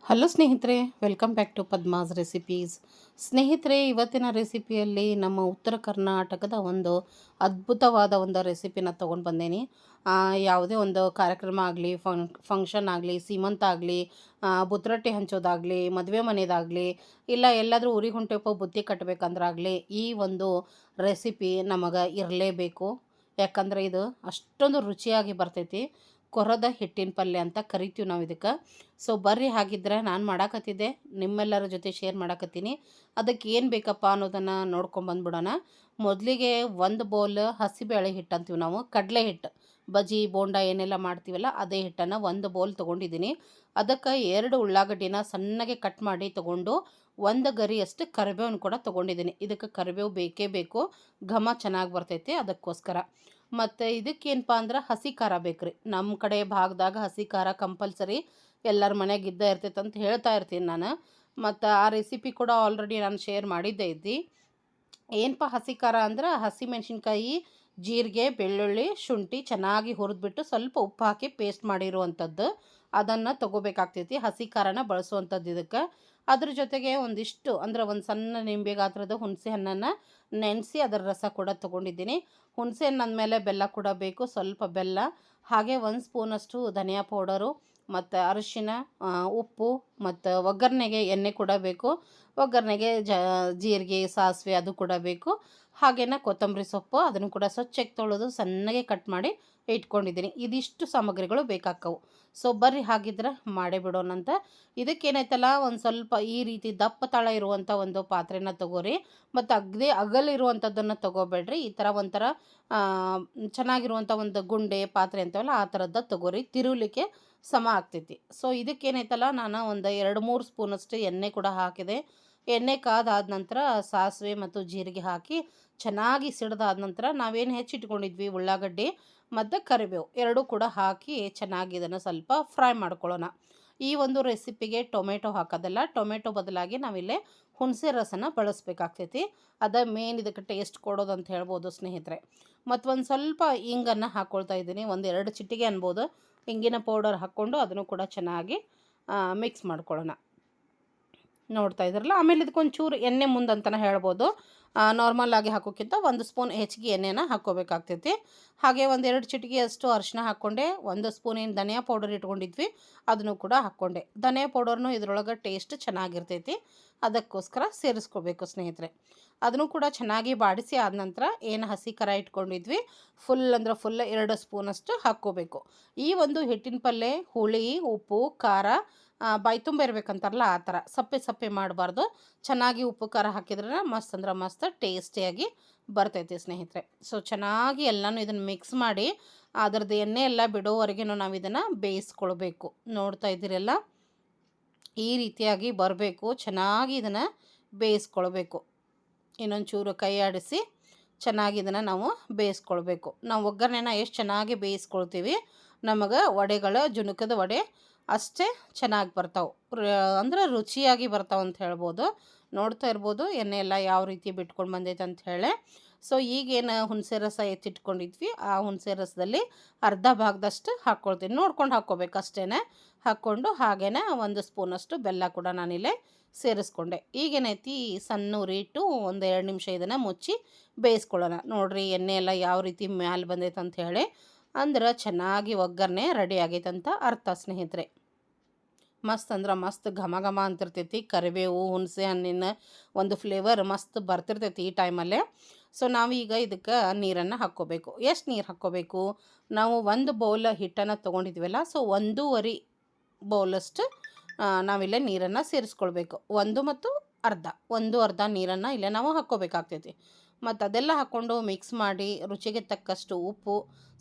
Hello ಸ್ನೇಹಿತರೆ, welcome back to Padma's recipes. ಸ್ನೇಹಿತರೆ, ಇವತ್ತಿನ ರೆಸಿಪಿಯಲ್ಲಿ ನಮ್ಮ ಉತ್ತರ ಕರ್ನಾಟಕದ ಒಂದು ಅದ್ಭುತವಾದ ಒಂದು ರೆಸಿಪಿನ ತೊಗೊಂಡು ಬಂದೇನಿ. ಯಾವುದೇ ಒಂದು ಕಾರ್ಯಕ್ರಮ ಆಗಲಿ, ಫಂಕ್ಷನ್ ಆಗಲಿ, ಸೀಮಂತ ಆಗಲಿ, ಬುತ್ತರೊಟ್ಟಿ ಹಂಚೋದಾಗಲಿ, ಮದುವೆ ಮನೆಯದಾಗಲಿ, ಇಲ್ಲ ಎಲ್ಲಾದರೂ ಊರಿಗೆ ಹೊಂಟೆಪ್ಪ ಬುತ್ತಿ ಕಟ್ಟಬೇಕಂದ್ರಾಗಲಿ ಈ ಒಂದು ರೆಸಿಪಿ ನಮಗೆ ಇರಲೇಬೇಕು. ಯಾಕಂದರೆ ಇದು ಅಷ್ಟೊಂದು ರುಚಿಯಾಗಿ ಬರ್ತೈತಿ. ಕೊರದ ಹಿಟ್ಟಿನ ಪಲ್ಯ ಅಂತ ಕರಿತೀವಿ ನಾವು ಇದಕ್ಕೆ. ಸೊ ಬರ್ರಿ, ಹಾಗಿದ್ರೆ ನಾನು ಮಾಡಾಕತ್ತಿದ್ದೆ ನಿಮ್ಮೆಲ್ಲರ ಜೊತೆ ಶೇರ್ ಮಾಡಾಕತ್ತೀನಿ. ಅದಕ್ಕೆ ಏನು ಬೇಕಪ್ಪ ಅನ್ನೋದನ್ನು ನೋಡ್ಕೊಂಬಂದ್ಬಿಡೋಣ. ಮೊದಲಿಗೆ ಒಂದು ಬೌಲ್ ಹಸಿಬೇಳೆ ಹಿಟ್ಟು ಅಂತೀವಿ ನಾವು, ಕಡಲೆ ಹಿಟ್ಟು, ಬಜ್ಜಿ ಬೋಂಡ ಏನೆಲ್ಲ ಮಾಡ್ತೀವಲ್ಲ ಅದೇ ಹಿಟ್ಟನ್ನು ಒಂದು ಬೌಲ್ ತೊಗೊಂಡಿದ್ದೀನಿ. ಅದಕ್ಕೆ 2 ಉಳ್ಳಾಗಡ್ಡಿನ ಸಣ್ಣಗೆ ಕಟ್ ಮಾಡಿ ತೊಗೊಂಡು, ಒಂದು ಗರಿಯಷ್ಟು ಕರಿಬೇವನ್ನು ಕೂಡ ತೊಗೊಂಡಿದ್ದೀನಿ. ಇದಕ್ಕೆ ಕರಿಬೇವು ಬೇಕೇ ಬೇಕು, ಘಮ ಚೆನ್ನಾಗಿ ಬರ್ತೈತೆ ಅದಕ್ಕೋಸ್ಕರ. ಮತ್ತು ಇದಕ್ಕೇನಪ್ಪ ಅಂದ್ರೆ ಹಸಿ ಖಾರ ಬೇಕು ರೀ. ನಮ್ಮ ಕಡೆ ಭಾಗದಾಗ ಹಸಿ ಖಾರ ಕಂಪಲ್ಸರಿ ಎಲ್ಲರ ಮನೆಗೆ ಇದ್ದೇ ಇರ್ತೈತೆ ಅಂತ ಹೇಳ್ತಾ ಇರ್ತೀನಿ ನಾನು. ಮತ್ತು ಆ ರೆಸಿಪಿ ಕೂಡ ಆಲ್ರೆಡಿ ನಾನು ಶೇರ್ ಮಾಡಿದ್ದೆ ಇದ್ದಿ. ಏನಪ್ಪ ಹಸಿ ಖಾರ ಅಂದ್ರೆ ಹಸಿಮೆಣ್ಸಿನ್ಕಾಯಿ, ಜೀರಿಗೆ, ಬೆಳ್ಳುಳ್ಳಿ, ಶುಂಠಿ ಚೆನ್ನಾಗಿ ಹುರಿದ್ಬಿಟ್ಟು ಸ್ವಲ್ಪ ಉಪ್ಪು ಹಾಕಿ ಪೇಸ್ಟ್ ಮಾಡಿರುವಂಥದ್ದು, ಅದನ್ನು ತೊಗೋಬೇಕಾಗ್ತೈತಿ. ಹಸಿ ಖಾರನ ಬಳಸುವಂಥದ್ದು ಇದಕ್ಕೆ. ಅದ್ರ ಜೊತೆಗೆ ಒಂದಿಷ್ಟು ಅಂದ್ರೆ ಒಂದು ಸಣ್ಣ ನಿಂಬೆ ಗಾತ್ರದ ಹುಣಸೆ ಹಣ್ಣನ್ನು ನೆನೆಸಿ ಅದರ ರಸ ಕೂಡ ತೊಗೊಂಡಿದ್ದೀನಿ. ಹುಣಸೆ ಹಣ್ಣು ಅಂದಮೇಲೆ ಬೆಲ್ಲ ಕೂಡ ಬೇಕು, ಸ್ವಲ್ಪ ಬೆಲ್ಲ, ಹಾಗೆ 1 ಸ್ಪೂನಷ್ಟು ಧನಿಯಾ ಪೌಡರು, ಮತ್ತು ಅರಿಶಿನ, ಉಪ್ಪು, ಮತ್ತು ಒಗ್ಗರಣೆಗೆ ಎಣ್ಣೆ ಕೂಡ ಬೇಕು. ಒಗ್ಗರಣೆಗೆ ಜೀರಿಗೆ, ಸಾಸಿವೆ ಅದು ಕೂಡ ಬೇಕು. ಹಾಗೆಯೇ ಕೊತ್ತಂಬರಿ ಸೊಪ್ಪು, ಅದನ್ನು ಕೂಡ ಸ್ವಚ್ಛಕ್ಕೆ ತೊಳೆದು ಸಣ್ಣಗೆ ಕಟ್ ಮಾಡಿ ಇಟ್ಕೊಂಡಿದ್ದೀನಿ. ಇದಿಷ್ಟು ಸಾಮಗ್ರಿಗಳು ಬೇಕಾಕ್ಕವು. ಸೊ ಬರ್ರಿ, ಹಾಗಿದ್ರೆ ಮಾಡೇ ಬಿಡೋಣಂತ. ಇದಕ್ಕೇನೈತಲ್ಲ, ಒಂದು ಸ್ವಲ್ಪ ಈ ರೀತಿ ದಪ್ಪ ತಳ ಇರುವಂಥ ಒಂದು ಪಾತ್ರೆನ ತೊಗೋರಿ. ಮತ್ತು ಅಗಲಿರುವಂಥದ್ದನ್ನು ತೊಗೋಬೇಡ್ರಿ. ಈ ಥರ ಒಂಥರ ಚೆನ್ನಾಗಿರುವಂಥ ಒಂದು ಗುಂಡೆ ಪಾತ್ರೆ ಅಂತವಲ್ಲ ಆ ಥರದ್ದು ತೊಗೋರಿ, ತಿರುವಲಿಕ್ಕೆ ಸಮ ಆಗ್ತೈತಿ. ಸೊ ಇದಕ್ಕೇನೈತಲ್ಲ, ನಾನು ಒಂದು 2-3 ಸ್ಪೂನಷ್ಟು ಎಣ್ಣೆ ಕೂಡ ಹಾಕಿದೆ. ಎಣ್ಣೆ ಕಾದಾದ ನಂತರ ಸಾಸಿವೆ ಮತ್ತು ಜೀರಿಗೆ ಹಾಕಿ ಚೆನ್ನಾಗಿ ಸಿಡ್ದಾದ ನಂತರ ನಾವೇನು ಹೆಚ್ಚಿಟ್ಕೊಂಡಿದ್ವಿ ಉಳ್ಳಾಗಡ್ಡಿ ಮತ್ತು ಕರಿಬೇವು ಎರಡೂ ಕೂಡ ಹಾಕಿ ಚೆನ್ನಾಗಿ ಇದನ್ನು ಸ್ವಲ್ಪ ಫ್ರೈ ಮಾಡ್ಕೊಳ್ಳೋಣ. ಈ ಒಂದು ರೆಸಿಪಿಗೆ ಟೊಮೆಟೊ ಹಾಕೋದಲ್ಲ, ಟೊಮೆಟೊ ಬದಲಾಗಿ ನಾವಿಲ್ಲೇ ಹುಣಸೆ ರಸನ ಬಳಸಬೇಕಾಗ್ತೈತಿ. ಅದ ಮೇನ್ ಇದಕ್ಕೆ ಟೇಸ್ಟ್ ಕೊಡೋದು ಅಂತ ಹೇಳ್ಬೋದು ಸ್ನೇಹಿತರೆ. ಮತ್ತು ಒಂದು ಸ್ವಲ್ಪ ಇಂಗನ್ನು ಹಾಕ್ಕೊಳ್ತಾ ಇದ್ದೀನಿ, 1-2 ಚಿಟಿಕೆ ಅನ್ಬೋದು. ಇಂಗಿನ ಪೌಡರ್ ಹಾಕ್ಕೊಂಡು ಅದನ್ನು ಕೂಡ ಚೆನ್ನಾಗಿ ಮಿಕ್ಸ್ ಮಾಡ್ಕೊಳ್ಳೋಣ. ನೋಡ್ತಾ ಇದ್ರಲ್ಲ. ಆಮೇಲೆ ಇದಕ್ಕೊಂಚೂರು ಎಣ್ಣೆ ಮುಂದಂತಲೇ ಹೇಳ್ಬೋದು. ನಾರ್ಮಲಾಗಿ ಹಾಕೋಕ್ಕಿಂತ 1 ಸ್ಪೂನ್ ಹೆಚ್ಚಿಗೆ ಎಣ್ಣೆನ ಹಾಕ್ಕೋಬೇಕಾಗ್ತೈತಿ. ಹಾಗೆ 1-2 ಚಿಟಿಕೆಯಷ್ಟು ಅರಿಶಿನ ಹಾಕ್ಕೊಂಡೆ. 1 ಸ್ಪೂನ್ ಏನು ಧನಿಯಾ ಪೌಡರ್ ಇಟ್ಕೊಂಡಿದ್ವಿ ಅದನ್ನು ಕೂಡ ಹಾಕ್ಕೊಂಡೆ. ಧನಿಯಾ ಪೌಡರ್ನು ಇದ್ರೊಳಗೆ ಟೇಸ್ಟ್ ಚೆನ್ನಾಗಿರ್ತೈತಿ, ಅದಕ್ಕೋಸ್ಕರ ಸೇರಿಸ್ಕೋಬೇಕು ಸ್ನೇಹಿತರೆ. ಅದನ್ನು ಕೂಡ ಚೆನ್ನಾಗಿ ಬಾಡಿಸಿ ಆದ ನಂತರ ಏನು ಹಸಿ ಖಾರ ಇಟ್ಕೊಂಡಿದ್ವಿ ಫುಲ್ 2 ಸ್ಪೂನಷ್ಟು ಹಾಕ್ಕೋಬೇಕು. ಈ ಒಂದು ಹಿಟ್ಟಿನ ಪಲ್ಯ ಹುಳಿ, ಉಪ್ಪು, ಖಾರ ಬಾಯಿ ತುಂಬ ಇರಬೇಕಂತಾರಲ್ಲ ಆ ಥರ ಸಪ್ಪೆ ಸಪ್ಪೆ ಮಾಡಬಾರ್ದು. ಚೆನ್ನಾಗಿ ಉಪ್ಪು ಖಾರ ಹಾಕಿದ್ರೆ ಮಸ್ತ್ ಅಂದ್ರೆ ಮಸ್ತ್ ಟೇಸ್ಟಿಯಾಗಿ ಬರ್ತೈತಿ ಸ್ನೇಹಿತರೆ. ಸೊ ಚೆನ್ನಾಗಿ ಎಲ್ಲನೂ ಇದನ್ನು ಮಿಕ್ಸ್ ಮಾಡಿ ಅದರದ್ದು ಎಣ್ಣೆ ಎಲ್ಲ ಬಿಡೋವರೆಗೂ ನಾವು ಇದನ್ನು ಬೇಯಿಸ್ಕೊಳ್ಬೇಕು. ನೋಡ್ತಾ ಇದ್ದೀರಲ್ಲ, ಈ ರೀತಿಯಾಗಿ ಬರಬೇಕು. ಚೆನ್ನಾಗಿ ಇದನ್ನು ಬೇಯಿಸ್ಕೊಳ್ಬೇಕು. ಇನ್ನೊಂದು ಚೂರು ಕೈ ಆಡಿಸಿ ಚೆನ್ನಾಗಿ ಇದನ್ನು ನಾವು ಬೇಯಿಸ್ಕೊಳ್ಬೇಕು. ನಾವು ಒಗ್ಗರಣೆನ ಎಷ್ಟು ಚೆನ್ನಾಗಿ ಬೇಯಿಸ್ಕೊಳ್ತೀವಿ ನಮಗೆ ವಡೆಗಳ ಜುನುಕದ ವಡೆ ಅಷ್ಟೇ ಚೆನ್ನಾಗಿ ಬರ್ತಾವೆ, ಅಂದ್ರೆ ರುಚಿಯಾಗಿ ಬರ್ತಾವೆ ಅಂತ ಹೇಳ್ಬೋದು. ನೋಡ್ತಾ ಇರ್ಬೋದು ಎಣ್ಣೆ ಎಲ್ಲ ಯಾವ ರೀತಿ ಬಿಟ್ಕೊಂಡು ಬಂದೈತೆ ಅಂತ ಹೇಳಿ. ಸೊ ಈಗೇನು ಹುಣಸೆ ರಸ ಎತ್ತಿಟ್ಕೊಂಡಿದ್ವಿ ಆ ಹುಣಸೆ ರಸದಲ್ಲಿ ಅರ್ಧ ಭಾಗದಷ್ಟು ಹಾಕ್ಕೊಳ್ತೀನಿ, ನೋಡ್ಕೊಂಡು ಹಾಕ್ಕೋಬೇಕು ಅಷ್ಟೇ. ಹಾಕ್ಕೊಂಡು ಹಾಗೇ 1 ಸ್ಪೂನಷ್ಟು ಬೆಲ್ಲ ಕೂಡ ನಾನಿಲ್ಲೇ ಸೇರಿಸ್ಕೊಂಡೆ. ಈಗೇನೈತಿ ಸಣ್ಣ ಉರಿ ಇಟ್ಟು 1-2 ನಿಮಿಷ ಇದನ್ನು ಮುಚ್ಚಿ ಬೇಯಿಸ್ಕೊಳ್ಳೋಣ. ನೋಡಿರಿ ಎಣ್ಣೆ ಎಲ್ಲ ಯಾವ ರೀತಿ ಮ್ಯಾಲೆ ಬಂದೈತೆ ಅಂತ ಹೇಳಿ, ಅಂದ್ರೆ ಚೆನ್ನಾಗಿ ಒಗ್ಗರಣೆ ರೆಡಿ ಆಗೈತಂತ ಅರ್ಥ ಸ್ನೇಹಿತರೆ. ಮಸ್ತ್ ಅಂದ್ರೆ ಮಸ್ತ್ ಘಮ ಘಮ ಅಂತಿರ್ತೈತಿ. ಕರಿಬೇವು, ಹುಣಸೆ ಹಣ್ಣಿನ ಒಂದು ಫ್ಲೇವರ್ ಮಸ್ತ್ ಬರ್ತಿರ್ತೈತಿ ಈ ಟೈಮಲ್ಲೇ. ಸೊ ನಾವೀಗ ಇದಕ್ಕೆ ನೀರನ್ನು ಹಾಕ್ಕೋಬೇಕು. ಎಷ್ಟು ನೀರು ಹಾಕ್ಕೋಬೇಕು? ನಾವು 1 ಬೌಲ್ ಹಿಟ್ಟನ್ನು ತೊಗೊಂಡಿದ್ವಲ್ಲ, ಸೊ 1.5 ಬೌಲಷ್ಟು ನಾವಿಲ್ಲೇ ನೀರನ್ನು ಸೇರಿಸ್ಕೊಳ್ಬೇಕು. 1 ಮತ್ತು ಅರ್ಧ ನೀರನ್ನು ಇಲ್ಲೇ ನಾವು ಹಾಕ್ಕೋಬೇಕಾಗ್ತೈತಿ. ಮತ್ತು ಅದೆಲ್ಲ ಹಾಕ್ಕೊಂಡು ಮಿಕ್ಸ್ ಮಾಡಿ ರುಚಿಗೆ ತಕ್ಕಷ್ಟು ಉಪ್ಪು,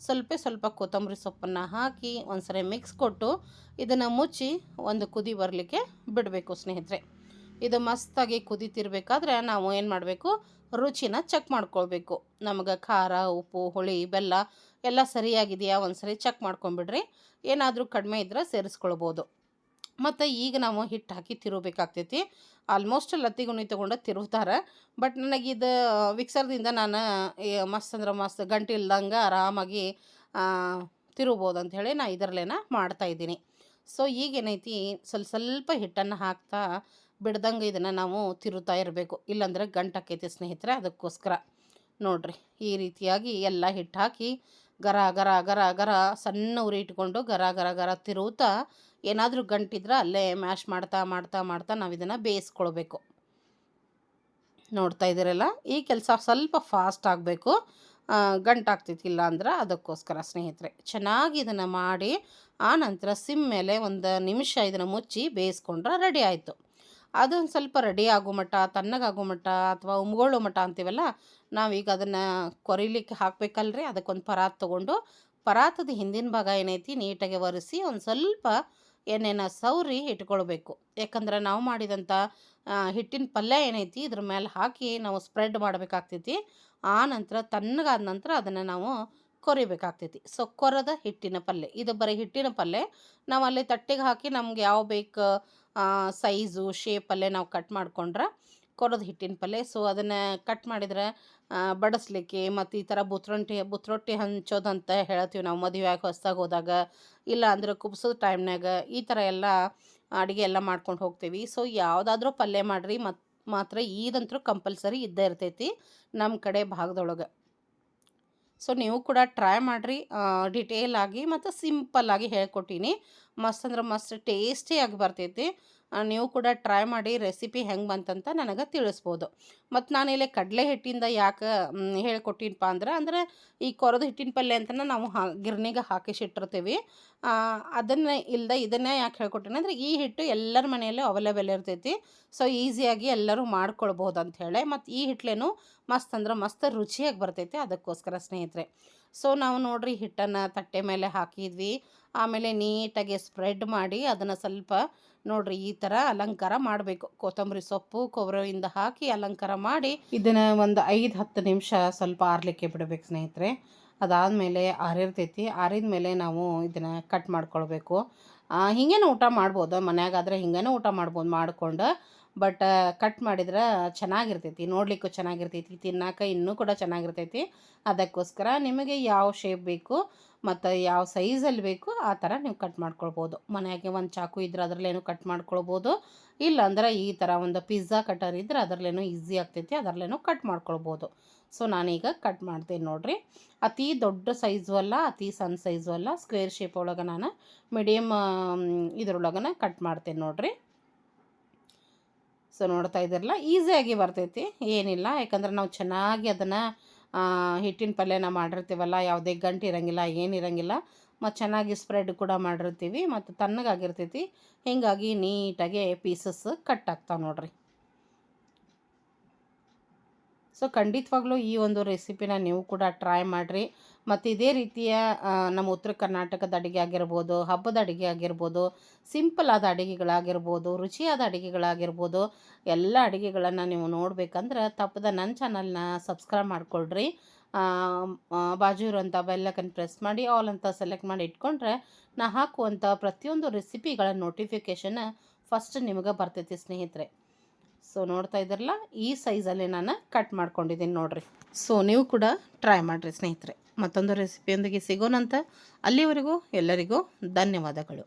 ಸ್ವಲ್ಪ ಕೊತ್ತಂಬರಿ ಸೊಪ್ಪನ್ನು ಹಾಕಿ ಒಂದ್ಸರಿ ಮಿಕ್ಸ್ ಕೊಟ್ಟು ಇದನ್ನು ಮುಚ್ಚಿ ಒಂದು ಕುದಿ ಬರಲಿಕ್ಕೆ ಬಿಡಬೇಕು ಸ್ನೇಹಿತರೆ. ಇದು ಮಸ್ತಾಗಿ ಕುದಿತಿರ್ಬೇಕಾದ್ರೆ ನಾವು ಏನು ಮಾಡಬೇಕು, ರುಚಿನ ಚೆಕ್ ಮಾಡ್ಕೊಳ್ಬೇಕು. ನಮಗೆ ಖಾರ, ಉಪ್ಪು, ಹುಳಿ, ಬೆಲ್ಲ ಎಲ್ಲ ಸರಿಯಾಗಿದೆಯಾ ಒಂದ್ಸರಿ ಚೆಕ್ ಮಾಡ್ಕೊಂಬಿಡ್ರಿ. ಏನಾದರೂ ಕಡಿಮೆ ಇದ್ದರೆ ಸೇರಿಸ್ಕೊಳ್ಬೋದು. ಮತ್ತು ಈಗ ನಾವು ಹಿಟ್ಟು ಹಾಕಿ ತಿರುಗಬೇಕಾಗ್ತೈತಿ. ಆಲ್ಮೋಸ್ಟ್ ಲತ್ತಿಗುಣಿ ತೊಗೊಂಡು ತಿರುಗ್ತಾರೆ. ಬಟ್ ನನಗಿದು ಮಿಕ್ಸರ್ದಿಂದ ನಾನು ಮಸ್ತ್ ಅಂದ್ರೆ ಮಸ್ತ್ ಗಂಟು ಇಲ್ದಂಗೆ ಆರಾಮಾಗಿ ತಿರುಗ್ಬೋದು ಅಂಥೇಳಿ ನಾನು ಇದರಲ್ಲೇನ ಮಾಡ್ತಾಯಿದ್ದೀನಿ. ಸೊ ಈಗೇನೈತಿ ಸ್ವಲ್ಪ ಹಿಟ್ಟನ್ನು ಹಾಕ್ತಾ ಬಿಡ್ದಂಗೆ ಇದನ್ನು ನಾವು ತಿರುತ್ತಾ ಇರಬೇಕು, ಇಲ್ಲಾಂದರೆ ಗಂಟಾಕೈತಿ ಸ್ನೇಹಿತರೆ. ಅದಕ್ಕೋಸ್ಕರ ನೋಡಿರಿ ಈ ರೀತಿಯಾಗಿ ಎಲ್ಲ ಹಿಟ್ಟು ಹಾಕಿ ಗರ ಗರ ಗರ ಗರ ಸಣ್ಣ ಉರಿ ಇಟ್ಕೊಂಡು ಗರ ಗರ ಗರ ತಿರುವುತ್ತಾ ಏನಾದರೂ ಗಂಟಿದ್ರೆ ಅಲ್ಲೇ ಮ್ಯಾಶ್ ಮಾಡ್ತಾ ಮಾಡ್ತಾ ಮಾಡ್ತಾ ನಾವು ಇದನ್ನು ಬೇಯಿಸ್ಕೊಳ್ಬೇಕು. ನೋಡ್ತಾ ಇದ್ದೀರಲ್ಲ, ಈ ಕೆಲಸ ಸ್ವಲ್ಪ ಫಾಸ್ಟ್ ಆಗಬೇಕು, ಗಂಟಾಗ್ತೈತಿ ಇಲ್ಲ ಅಂದ್ರೆ. ಅದಕ್ಕೋಸ್ಕರ ಸ್ನೇಹಿತರೆ ಚೆನ್ನಾಗಿ ಇದನ್ನು ಮಾಡಿ ಆ ನಂತರ ಸಿಮ್ ಮೇಲೆ ಒಂದು ನಿಮಿಷ ಇದನ್ನು ಮುಚ್ಚಿ ಬೇಯಿಸ್ಕೊಂಡ್ರೆ ರೆಡಿ ಆಯಿತು. ಅದೊಂದು ಸ್ವಲ್ಪ ರೆಡಿ ಆಗೋ ಮಟ್ಟ, ತಣ್ಣಗಾಗೋ ಮಟ್ಟ ಅಥವಾ ಉಮ್ಗೊಳ್ಳೋ ಮಟ್ಟ ಅಂತೀವಲ್ಲ, ನಾವೀಗ ಅದನ್ನು ಕೊರಿಲಿಕ್ಕೆ ಹಾಕಬೇಕಲ್ರಿ. ಅದಕ್ಕೊಂದು ಪರಾತ್ ತೊಗೊಂಡು ಪರಾತದ ಹಿಂದಿನ ಭಾಗ ಏನೈತಿ ನೀಟಾಗಿ ಒರೆಸಿ ಒಂದು ಸ್ವಲ್ಪ ಎಣ್ಣೆನ ಸವರಿ ಇಟ್ಕೊಳ್ಬೇಕು. ಯಾಕಂದ್ರೆ ನಾವು ಮಾಡಿದಂಥ ಹಿಟ್ಟಿನ ಪಲ್ಯ ಏನೈತಿ ಇದ್ರ ಮೇಲೆ ಹಾಕಿ ನಾವು ಸ್ಪ್ರೆಡ್ ಮಾಡಬೇಕಾಗ್ತೈತಿ. ಆ ನಂತರ ತಣ್ಣಗಾದ ನಂತರ ಅದನ್ನು ನಾವು ಕೊರಿಬೇಕಾಗ್ತೈತಿ. ಸೊ ಕೊರದ ಹಿಟ್ಟಿನ ಪಲ್ಯ ಇದು, ಬರೀ ಹಿಟ್ಟಿನ ಪಲ್ಯ. ನಾವು ಅಲ್ಲಿ ತಟ್ಟೆಗೆ ಹಾಕಿ ನಮ್ಗೆ ಯಾವ ಬೇಕು ಸೈಜು ಶೇಪಲ್ಲೇ ನಾವು ಕಟ್ ಮಾಡ್ಕೊಂಡ್ರೆ ಕೊರದ ಹಿಟ್ಟಿನ ಪಲ್ಯ. ಸೊ ಅದನ್ನು ಕಟ್ ಮಾಡಿದ್ರೆ ಬಡಿಸ್ಲಿಕ್ಕೆ ಮತ್ತು ಈ ಥರ ಬುತ್ತರೊಟ್ಟಿ ಹಂಚೋದಂತ ಹೇಳ್ತೀವಿ ನಾವು ಮದುವೆ ಆಗಿ ಹೊಸ್ದಾಗಿ ಹೋದಾಗ, ಇಲ್ಲ ಅಂದ್ರೆ ಕುಬ್ಸೋದು ಟೈಮ್ನಾಗ ಈ ಥರ ಎಲ್ಲ ಅಡುಗೆ ಎಲ್ಲ ಮಾಡ್ಕೊಂಡು ಹೋಗ್ತೀವಿ. ಸೊ ಯಾವುದಾದ್ರೂ ಪಲ್ಯ ಮಾಡಿರಿ ಮಾತ್ರ ಇದಂತೂ ಕಂಪಲ್ಸರಿ ಇದ್ದೇ ಇರ್ತೈತಿ ನಮ್ಮ ಕಡೆ ಭಾಗದೊಳಗೆ. ಸೊ ನೀವು ಕೂಡ ಟ್ರೈ ಮಾಡಿರಿ, ಡಿಟೇಲಾಗಿ ಮತ್ತು ಸಿಂಪಲ್ಲಾಗಿ ಹೇಳ್ಕೊಟ್ಟೀನಿ. ಮಸ್ತ್ ಅಂದ್ರೆ ಮಸ್ತ್ ಟೇಸ್ಟಿಯಾಗಿ ಬರ್ತೈತಿ. ನೀವು ಕೂಡ ಟ್ರೈ ಮಾಡಿ ರೆಸಿಪಿ ಹೆಂಗೆ ಬಂತಂತ ನನಗೆ ತಿಳಿಸ್ಬೋದು. ಮತ್ತು ನಾನಿಲ್ಲಿ ಕಡಲೆ ಹಿಟ್ಟಿಂದ ಯಾಕೆ ಹೇಳ್ಕೊಟ್ಟಿನಪ್ಪ ಅಂದ್ರೆ ಈ ಕೊರದ ಹಿಟ್ಟಿನ ಪಲ್ಯ ಅಂತಲೇ ನಾವು ಗಿರ್ನಿಗೆ ಹಾಕಿಸಿಟ್ಟಿರ್ತೀವಿ. ಅದನ್ನು ಇದನ್ನೇ ಯಾಕೆ ಹೇಳ್ಕೊಟ್ಟಿನಿ ಅಂದರೆ ಈ ಹಿಟ್ಟು ಎಲ್ಲರ ಮನೆಯಲ್ಲೂ ಅವೈಲೇಬಲ್ ಇರ್ತೈತಿ. ಸೊ ಈಸಿಯಾಗಿ ಎಲ್ಲರೂ ಮಾಡ್ಕೊಳ್ಬೋದು ಅಂಥೇಳಿ. ಮತ್ತು ಈ ಹಿಟ್ಲೇನು ಮಸ್ತ್ ಅಂದ್ರೆ ಮಸ್ತ್ ರುಚಿಯಾಗಿ ಬರ್ತೈತೆ. ಅದಕ್ಕೋಸ್ಕರ ಸ್ನೇಹಿತರೆ, ಸೊ ನಾವು ನೋಡಿರಿ ಹಿಟ್ಟನ್ನು ತಟ್ಟೆ ಮೇಲೆ ಹಾಕಿದ್ವಿ, ಆಮೇಲೆ ನೀಟಾಗಿ ಸ್ಪ್ರೆಡ್ ಮಾಡಿ ಅದನ್ನು ಸ್ವಲ್ಪ ನೋಡಿರಿ ಈ ಥರ ಅಲಂಕಾರ ಮಾಡಬೇಕು. ಕೊತ್ತಂಬರಿ ಸೊಪ್ಪು ಕೊಬ್ಬರಿಯಿಂದ ಹಾಕಿ ಅಲಂಕಾರ ಮಾಡಿ ಇದನ್ನು ಒಂದು 5-10 ನಿಮಿಷ ಸ್ವಲ್ಪ ಆರಲಿಕ್ಕೆ ಬಿಡಬೇಕು ಸ್ನೇಹಿತರೆ. ಅದಾದಮೇಲೆ ಆರಿರ್ತೈತಿ. ಆರಿದ ಮೇಲೆ ನಾವು ಇದನ್ನು ಕಟ್ ಮಾಡ್ಕೊಳ್ಬೇಕು. ಹಿಂಗೇನು ಊಟ ಮಾಡ್ಬೋದು, ಮನ್ಯಾಗಾದರೆ ಹಿಂಗೇನೂ ಊಟ ಮಾಡ್ಬೋದು ಮಾಡ್ಕೊಂಡು. ಬಟ್ ಕಟ್ ಮಾಡಿದ್ರೆ ಚೆನ್ನಾಗಿರ್ತೈತಿ, ನೋಡಲಿಕ್ಕೂ ಚೆನ್ನಾಗಿರ್ತೈತಿ, ತಿನ್ನೋಕೆ ಇನ್ನೂ ಕೂಡ ಚೆನ್ನಾಗಿರ್ತೈತಿ. ಅದಕ್ಕೋಸ್ಕರ ನಿಮಗೆ ಯಾವ ಶೇಪ್ ಬೇಕು ಮತ್ತು ಯಾವ ಸೈಜಲ್ಲಿ ಬೇಕು ಆ ಥರ ನೀವು ಕಟ್ ಮಾಡ್ಕೊಳ್ಬೋದು. ಮನೆಯಾಗೆ ಒಂದು ಚಾಕು ಇದ್ರೆ ಅದರಲ್ಲೇನು ಕಟ್ ಮಾಡ್ಕೊಳ್ಬೋದು, ಇಲ್ಲಾಂದ್ರೆ ಈ ಥರ ಒಂದು ಪಿಜ್ಜಾ ಕಟರ್ ಇದ್ರೆ ಅದರಲ್ಲೇನೋ ಈಸಿ ಆಗ್ತೈತಿ, ಅದರಲ್ಲೇನೋ ಕಟ್ ಮಾಡ್ಕೊಳ್ಬೋದು. ಸೊ ನಾನೀಗ ಕಟ್ ಮಾಡ್ತೇನೆ ನೋಡಿರಿ. ಅತಿ ದೊಡ್ಡ ಸೈಜು ಅಲ್ಲ, ಅತಿ ಸಣ್ಣ ಸೈಜು ಅಲ್ಲ, ಸ್ಕ್ವೇರ್ ಶೇಪ್ ಒಳಗೆ ನಾನು ಮೀಡಿಯಮ್ ಇದ್ರೊಳಗನ ಕಟ್ ಮಾಡ್ತೇನೆ ನೋಡಿರಿ. ಸೊ ನೋಡ್ತಾ ಇದ್ದೀರಲ್ಲ, ಈಸಿಯಾಗಿ ಬರ್ತೈತಿ, ಏನಿಲ್ಲ. ಯಾಕಂದ್ರೆ ನಾವು ಚೆನ್ನಾಗಿ ಅದನ್ನು ಹಿಟ್ಟಿನ ಪಲ್ಯನ ಮಾಡಿರ್ತೀವಲ್ಲ, ಯಾವುದೇ ಗಂಟು ಇರೋಂಗಿಲ್ಲ, ಏನಿರೋಂಗಿಲ್ಲ. ಮತ್ತು ಚೆನ್ನಾಗಿ ಸ್ಪ್ರೆಡ್ ಕೂಡ ಮಾಡಿರ್ತೀವಿ ಮತ್ತು ತಣ್ಣಗಾಗಿರ್ತೈತಿ. ಹೀಗಾಗಿ ನೀಟಾಗಿ ಪೀಸಸ್ ಕಟ್ ಆಗ್ತಾವೆ ನೋಡಿರಿ. ಸೊ ಖಂಡಿತವಾಗ್ಲೂ ಈ ಒಂದು ರೆಸಿಪಿನ ನೀವು ಕೂಡ ಟ್ರೈ ಮಾಡಿರಿ. ಮತ್ತು ಇದೇ ರೀತಿಯ ನಮ್ಮ ಉತ್ತರ ಕರ್ನಾಟಕದ ಅಡುಗೆ ಆಗಿರ್ಬೋದು, ಹಬ್ಬದ ಅಡುಗೆ ಆಗಿರ್ಬೋದು, ಸಿಂಪಲ್ ಆದ ಅಡುಗೆಗಳಾಗಿರ್ಬೋದು, ರುಚಿಯಾದ ಅಡುಗೆಗಳಾಗಿರ್ಬೋದು, ಎಲ್ಲ ಅಡುಗೆಗಳನ್ನು ನೀವು ನೋಡಬೇಕಂದ್ರೆ ತಪ್ಪದ ನನ್ನ ಚಾನಲ್ನ ಸಬ್ಸ್ಕ್ರೈಬ್ ಮಾಡಿಕೊಳ್ರಿ. ಬಾಜು ಇರುವಂಥ ಬೆಲ್ಲೈಕನ್ ಪ್ರೆಸ್ ಮಾಡಿ ಆಲ್ ಅಂತ ಸೆಲೆಕ್ಟ್ ಮಾಡಿ ಇಟ್ಕೊಂಡ್ರೆ ನಾ ಹಾಕುವಂಥ ಪ್ರತಿಯೊಂದು ರೆಸಿಪಿಗಳ ನೋಟಿಫಿಕೇಷನ್ ಫಸ್ಟ್ ನಿಮಗೆ ಬರ್ತೈತಿ ಸ್ನೇಹಿತರೆ. ಸೊ ನೋಡ್ತಾ ಇದ್ರಲ್ಲ, ಈ ಸೈಜಲ್ಲಿ ನಾನು ಕಟ್ ಮಾಡ್ಕೊಂಡಿದ್ದೀನಿ ನೋಡಿರಿ. ಸೊ ನೀವು ಕೂಡ ಟ್ರೈ ಮಾಡಿರಿ ಸ್ನೇಹಿತರೆ. ಮತ್ತೊಂದು ರೆಸಿಪಿಯೊಂದಿಗೆ ಸಿಗೋಣಂತ. ಅಲ್ಲಿವರೆಗೂ ಎಲ್ಲರಿಗೂ ಧನ್ಯವಾದಗಳು.